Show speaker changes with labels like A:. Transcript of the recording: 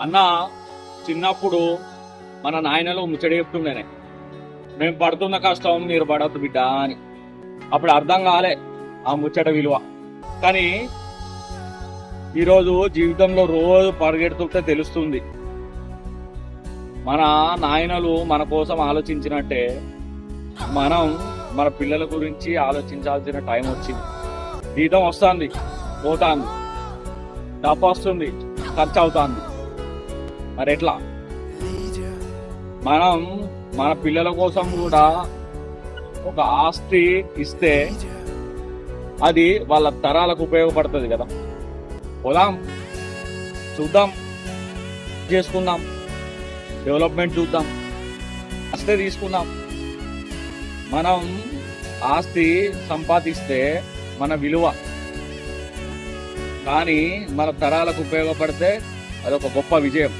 A: అన్న చిన్నప్పుడు మన నాయనలు ముచ్చట చెప్తుండేనే, మేము పడుతున్న కష్టం మీరు పడద్దు బిడ్డ అని. అప్పుడు అర్థం కాలే ఆ ముచ్చట విలువ. కానీ ఈరోజు జీవితంలో రోజు పరిగెడుతుంటే తెలుస్తుంది, మన నాయనలు మన కోసం ఆలోచించినట్టే మనం మన పిల్లల గురించి ఆలోచించాల్సిన టైం వచ్చింది. జీతం వస్తుంది, పోతాంది, డబ్బు వస్తుంది, ఖర్చు అవుతుంది. మరి ఎట్లా మనం మన పిల్లల కోసం కూడా ఒక ఆస్తి ఇస్తే అది వాళ్ళ తరాలకు ఉపయోగపడుతుంది కదా. పోదాం, చూద్దాం, చేసుకుందాం, డెవలప్మెంట్ చూద్దాం, ఆస్తి తీసుకుందాం. మనం ఆస్తి సంపాదిస్తే మన విలువ, కానీ మన తరాలకు ఉపయోగపడితే అదొక గొప్ప విజయం.